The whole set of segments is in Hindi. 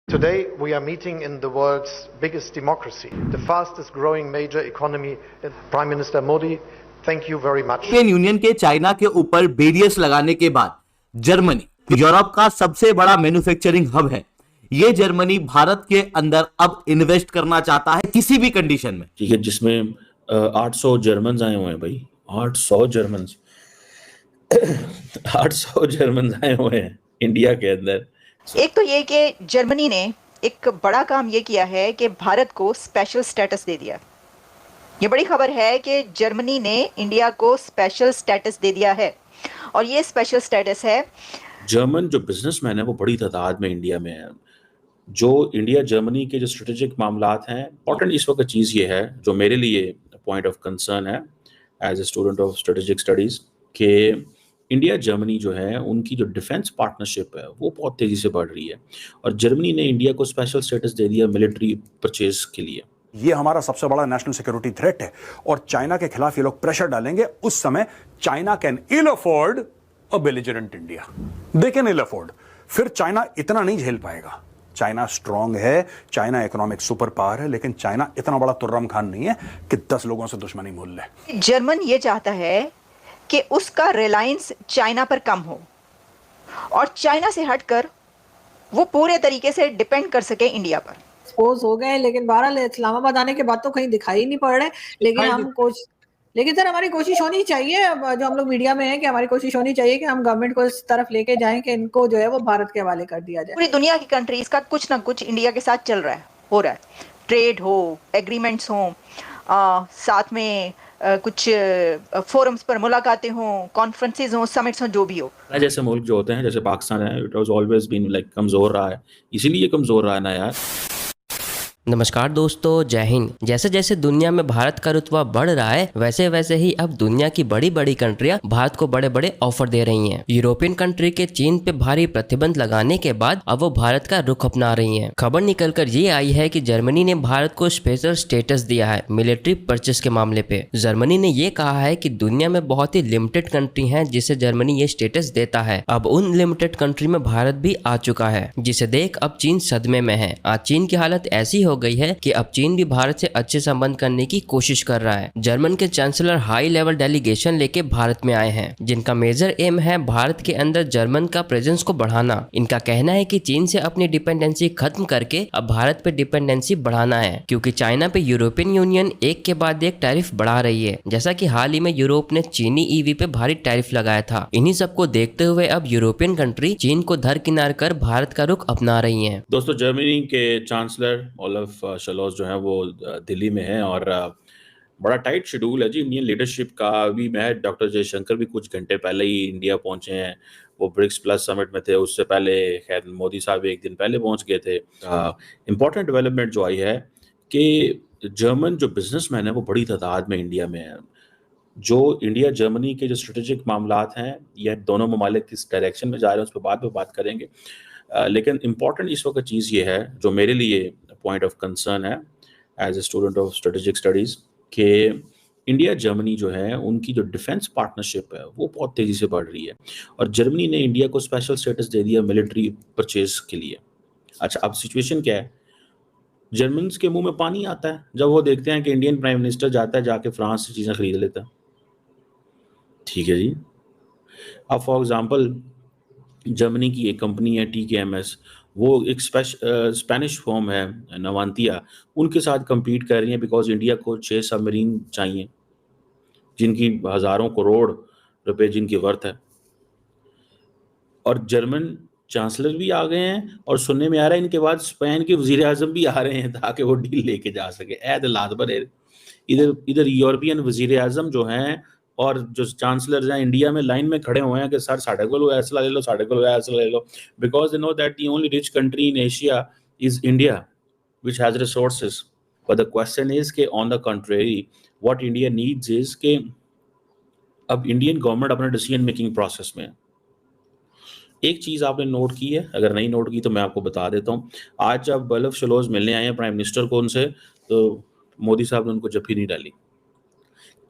Today we are meeting in the world's biggest democracy, the fastest growing major economy. Prime Minister Modi, thank you very much. European union के चाइना के ऊपर बैरियर्स लगाने के बाद जर्मनी यूरोप का सबसे बड़ा मैन्युफैक्चरिंग हब है। ये जर्मनी भारत के अंदर अब इन्वेस्ट करना चाहता है किसी भी कंडीशन में। ठीक है, जिसमें 800 जर्मन आए हुए हैं भाई, 800 जर्मन 800 जर्मन आए हुए हैं इंडिया के अंदर। एक तो ये कि जर्मनी ने एक बड़ा काम ये किया है कि भारत को स्पेशल स्टेटस दे दिया। ये बड़ी खबर है कि जर्मनी ने इंडिया को स्पेशल स्टेटस दे दिया है और ये स्पेशल स्टेटस है। जर्मन जो बिजनेसमैन है वो बड़ी तादाद में इंडिया में है। जो इंडिया जर्मनी के जो स्ट्रेटेजिक मामलात हैं, इंपॉर्टेंट इस वक्त चीज़ ये है जो मेरे लिए पॉइंट ऑफ कंसर्न है as a student of strategic studies कि इंडिया जर्मनी जो है उनकी जो डिफेंस पार्टनरशिप है वो बहुत तेज़ी से बढ़ रही है और जर्मनी ने इंडिया को स्पेशल स्टेटस दे दिया मिलिट्री परचेज के लिए। ये हमारा सबसे बड़ा नेशनल सिक्योरिटी थ्रेट है और चाइना के खिलाफ ये लोग प्रेशर डालेंगे। उस समय China can ill afford a belligerent India, they can ill afford. फिर चाइना इतना नहीं झेल पाएगा। चाइना स्ट्रांग है, चाइना इकोनॉमिक सुपर पावर है, लेकिन चाइना इतना बड़ा तुर्रम खान नहीं है कि 10 लोगों से दुश्मनी मोल ले। जर्मन ये चाहता है कि उसका रिलायंस चाइना पर कम हो और चाइना से हटकर वो पूरे तरीके से डिपेंड कर सके इंडिया पर। एक्सपोज हो गए, लेकिन बहरहाल इस्लामाबाद आने के बाद तो कहीं दिखाई नहीं पड़ रहे। लेकिन सर हमारी कोशिश होनी चाहिए, जो हम लोग मीडिया में है कि हमारी कोशिश होनी चाहिए कि हम गवर्नमेंट को इस तरफ लेके जाएं कि इनको जो है वो भारत के हवाले कर दिया जाए। पूरी दुनिया की कंट्रीज का कुछ ना कुछ इंडिया के साथ चल रहा है, हो रहा है। ट्रेड हो, एग्रीमेंट्स हो, साथ में कुछ फोरम्स पर मुलाकातें हों, कॉन्फ्रेंसेज हों, समिट्स हों, जो भी हो। जैसे मुल्क जो होते हैं जैसे पाकिस्तान है, it was always been like कमज़ोर रहा है, इसीलिए कमज़ोर रहा है ना यार। नमस्कार दोस्तों, जय हिंद। जैसे जैसे दुनिया में भारत का रुतबा बढ़ रहा है वैसे वैसे ही अब दुनिया की बड़ी बड़ी कंट्रियां भारत को बड़े बड़े ऑफर दे रही हैं। यूरोपियन कंट्री के चीन पे भारी प्रतिबंध लगाने के बाद अब वो भारत का रुख अपना रही हैं। खबर निकलकर ये आई है कि जर्मनी ने भारत को स्पेशल स्टेटस दिया है मिलिट्री परचेस के मामले पे। जर्मनी ने ये कहा है कि दुनिया में बहुत ही लिमिटेड कंट्री है जिसे जर्मनी ये स्टेटस देता है। अब उन लिमिटेड कंट्री में भारत भी आ चुका है, जिसे देख अब चीन सदमे में है। आज चीन की हालत ऐसी हो गई है कि अब चीन भी भारत से अच्छे संबंध करने की कोशिश कर रहा है। जर्मन के चांसलर हाई लेवल डेलीगेशन लेके भारत में आए हैं, जिनका मेजर एम है भारत के अंदर जर्मन का प्रेजेंस को बढ़ाना। इनका कहना है कि चीन से अपनी डिपेंडेंसी खत्म करके अब भारत पे डिपेंडेंसी बढ़ाना है, क्योंकि चाइना पे यूरोपियन यूनियन एक के बाद एक टैरिफ बढ़ा रही है। जैसा कि हाल ही में यूरोप ने चीनी ईवी पे भारी टैरिफ लगाया था। इन्हीं सबको देखते हुए अब यूरोपियन कंट्री चीन को दरकिनार कर भारत का रुख अपना रही है। दोस्तों, जर्मनी के चांसलर ओलाफ शलोस जो है वो दिल्ली में है और बड़ा टाइट शेड्यूल है जी इंडियन लीडरशिप का। अभी मैं डॉक्टर जयशंकर भी कुछ घंटे पहले ही इंडिया पहुंचे हैं। वो ब्रिक्स प्लस समिट में थे, उससे पहले खैर मोदी साहब एक दिन पहले पहुंच गए थे। इम्पॉर्टेंट डेवलपमेंट जो आई है कि जर्मन जो बिजनेसमैन है वो बड़ी तादाद में इंडिया में है। जो इंडिया जर्मनी के जो स्ट्रेटेजिक मामलात हैं ये दोनों ममालिक किस डायरेक्शन में जा रहे हैं उस पर बाद में बात करेंगे। लेकिन इम्पॉर्टेंट इस वक्त चीज़ ये है जो मेरे लिए पॉइंट ऑफ कंसर्न है as a student of strategic studies कि इंडिया जर्मनी जो है उनकी जो डिफेंस पार्टनरशिप है वो बहुत तेज़ी से बढ़ रही है और जर्मनी ने इंडिया को स्पेशल स्टेटस दे दिया मिलिट्री परचेज के लिए। अच्छा, अब सिचुएशन क्या है? जर्मन्स के मुंह में पानी आता है जब वो देखते हैं कि इंडियन प्राइम मिनिस्टर जाता है जाके फ्रांस से चीज़ें खरीद लेता है। ठीक है जी। अब फॉर एग्जांपल जर्मनी की एक कंपनी है TKMS, वो एक स्पेनिश फर्म है नवांतिया, उनके साथ compete कर रही है बिकॉज इंडिया को 6 सबमरीन चाहिए जिनकी हज़ारों करोड़ रुपए जिनकी वर्थ है। और जर्मन चांसलर भी आ गए हैं और सुनने में आ रहा है इनके बाद स्पेन के वजीर आजम भी आ रहे हैं ताकि वो डील लेके जा सके। ऐद लादबर इधर यूरोपियन वजीर आजम जो हैं और जो चांसलर्स हैं इंडिया में लाइन में खड़े हुए हैं कि सर साढ़े को ऐसा ले लो, साढ़े को ऐसा ले लो, because they know that the only rich country in Asia is India which has resources. But the question is कि on the contrary what India needs is कि अब इंडियन गवर्नमेंट अपने डिसीजन मेकिंग प्रोसेस में एक चीज़ आपने नोट की है, अगर नहीं नोट की तो मैं आपको बता देता हूँ। आज जब ओलाफ शलोस मिलने आए हैं प्राइम मिनिस्टर को उनसे, तो मोदी साहब ने उनको जफ्फी नहीं डाली।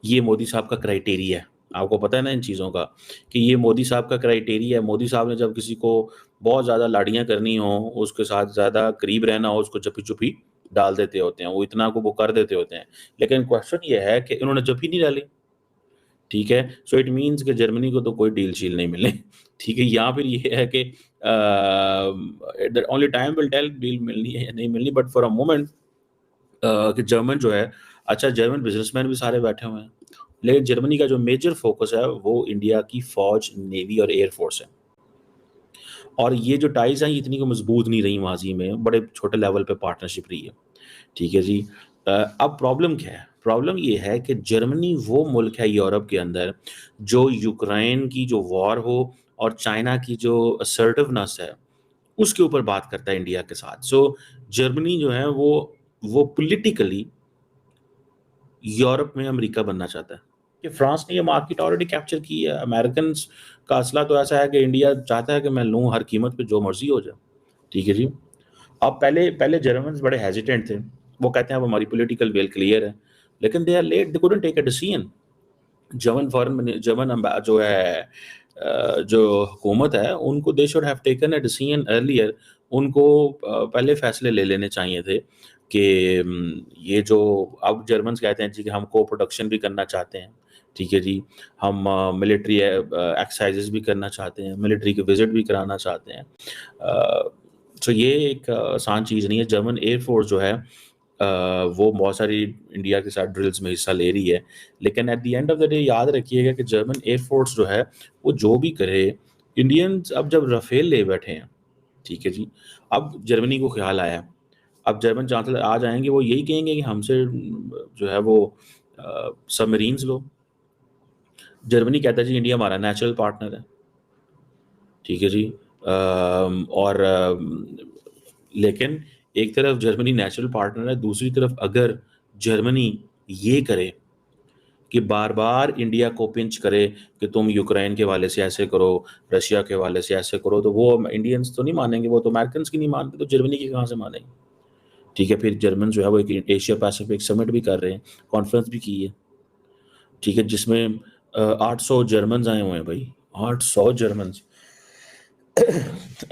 ये मोदी साहब का क्राइटेरिया है। आपको पता है ना इन चीज़ों का कि ये मोदी साहब का क्राइटेरिया है। मोदी साहब ने जब किसी को बहुत ज़्यादा लाड़ियाँ करनी हो, उसके साथ ज़्यादा करीब रहना हो, उसको चप्पी-चुप्पी डाल देते होते हैं, वो इतना को वो कर देते होते हैं। लेकिन क्वेश्चन ये है कि इन्होंने जप्पी नहीं डाली, ठीक है? सो इट मीन्स कि जर्मनी को तो कोई डील-शील नहीं मिलनी, ठीक है? या फिर ये है कि the only time will tell deal मिलनी है या नहीं मिलनी, बट फॉर अ मोमेंट कि जर्मन जो है, अच्छा जर्मन बिज़नेसमैन भी सारे बैठे हुए हैं, लेकिन जर्मनी का जो मेजर फ़ोकस है वो इंडिया की फ़ौज, नेवी और एयर फ़ोर्स है। और ये जो टाइज़ हैं ये इतनी को मज़बूत नहीं रही माज़ी में, बड़े छोटे लेवल पे पार्टनरशिप रही है, ठीक है जी। अब प्रॉब्लम क्या है? प्रॉब्लम ये है कि जर्मनी वो मुल्क है यूरोप के अंदर जो यूक्रेन की जो वॉर हो और चाइना की जो असर्टिवनेस है, उसके ऊपर बात करता है इंडिया के साथ। सो जर्मनी जो है वो पॉलिटिकली यूरोप में अमेरिका बनना चाहता है कि फ्रांस ने ये मार्केट ऑलरेडी कैप्चर की है। अमेरिकन्स का असला तो ऐसा है कि इंडिया चाहता है कि मैं लूँ हर कीमत पे जो मर्ज़ी हो जाए, ठीक है जी। अब पहले पहले जर्मन्स बड़े हेजिटेंट थे, वो कहते हैं अब हमारी पॉलिटिकल विल क्लियर है, लेकिन they are late, they couldn't take a decision. German जो है जो हुकूमत है उनको they should have taken a decision earlier. उनको पहले फैसले ले लेने चाहिए थे कि ये जो अब जर्मन्स कहते हैं जी कि हम को प्रोडक्शन भी करना चाहते हैं, ठीक है जी। हम मिलिट्री एक्सरसाइजेस भी करना चाहते हैं, मिलिट्री के विजिट भी कराना चाहते हैं। सो ये एक आसान चीज़ नहीं है। जर्मन एयर फोर्स जो है वो बहुत सारी इंडिया के साथ ड्रिल्स में हिस्सा ले रही है, लेकिन at the end of the day याद रखिएगा कि जर्मन एयर फोर्स जो है वो जो भी करे, इंडियंस अब जब राफेल ले बैठे हैं, ठीक है जी, अब जर्मनी को ख्याल आया, अब जर्मन चांसलर आ जाएंगे, वो यही कहेंगे कि हमसे जो है वो सबमरीन्स लो। जर्मनी कहता है जी इंडिया हमारा नेचुरल पार्टनर है, ठीक है जी। लेकिन एक तरफ जर्मनी नेचुरल पार्टनर है, दूसरी तरफ अगर जर्मनी ये करे कि बार-बार इंडिया को पिंच करे कि तुम यूक्रेन के हवाले से ऐसे करो, रशिया के हवाले से ऐसे करो, तो वो इंडियंस तो नहीं मानेंगे, वो तो अमेरिकन्स की नहीं मानते, तो जर्मनी की कहाँ से मानेंगे? ठीक है, फिर जर्मन जो है वो एक एशिया पैसिफिक समिट भी कर रहे हैं, कॉन्फ्रेंस भी की है, ठीक है, जिसमें 800 जर्मन्स आए हुए हैं भाई, 800 जर्मन्स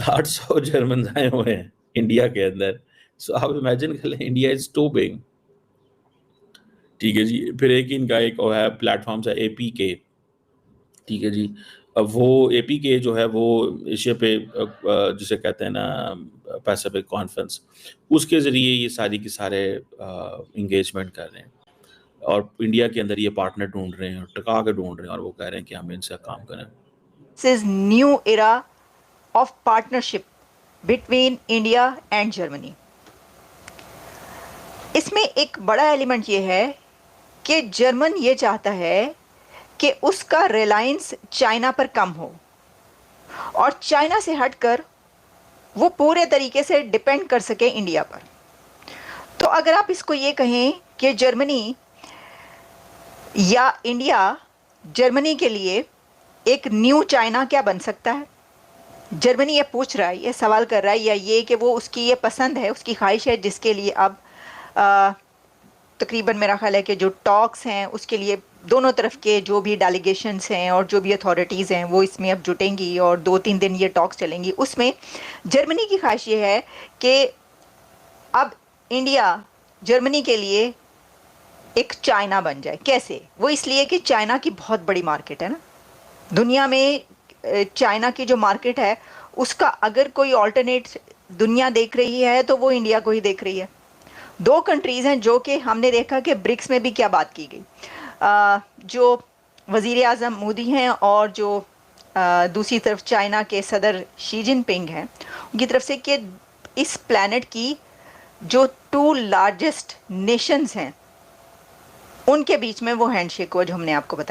800 जर्मन्स आए हुए हैं इंडिया के अंदर। सो आप इमेजिन कर लें, इंडिया इज टू बिग, ठीक है जी। फिर एक इनका एक वो है प्लेटफॉर्म है APK, ठीक है जी। अब वो APK जो है वो एशिया पे जिसे कहते हैं ना पैसिफिक कॉन्फ्रेंस, उसके ज़रिए ये सारी के सारे इंगेजमेंट कर रहे हैं और इंडिया के अंदर ये पार्टनर ढूंढ रहे हैं और टिका के ढूंढ रहे हैं, और वो कह रहे हैं कि हम इनसे काम करें। This is new era of partnership between India and Germany. इसमें एक बड़ा एलिमेंट ये है कि जर्मन ये चाहता है कि उसका रिलायंस चाइना पर कम हो और चाइना से हटकर वो पूरे तरीके से डिपेंड कर सके इंडिया पर। तो अगर आप इसको ये कहें कि जर्मनी या इंडिया जर्मनी के लिए एक न्यू चाइना क्या बन सकता है, जर्मनी ये पूछ रहा है, ये सवाल कर रहा है, या ये कि वो उसकी ये पसंद है, उसकी ख्वाहिश है, जिसके लिए अब तकरीबन मेरा ख्याल है कि जो टॉक्स हैं उसके लिए दोनों तरफ के जो भी डेलीगेशंस हैं और जो भी अथॉरिटीज़ हैं वो इसमें अब जुटेंगी और 2-3 दिन ये टॉक्स चलेंगी। उसमें जर्मनी की ख्वाहिश ये है कि अब इंडिया जर्मनी के लिए एक चाइना बन जाए। कैसे? वो इसलिए कि चाइना की बहुत बड़ी मार्केट है ना दुनिया में। चाइना की जो मार्केट है उसका अगर कोई ऑल्टरनेट दुनिया देख रही है तो वो इंडिया को ही देख रही है। 2 कंट्रीज़ हैं जो कि हमने देखा कि ब्रिक्स में भी क्या बात की गई। जो वज़ीर आज़म मोदी हैं और जो दूसरी तरफ चाइना के सदर शी जिनपिंग हैं, उनकी तरफ से कि इस प्लैनेट की जो 2 लार्जेस्ट नेशंस हैं उनके बीच में वो हैंडशेक हुआ जो हमने आपको बताया।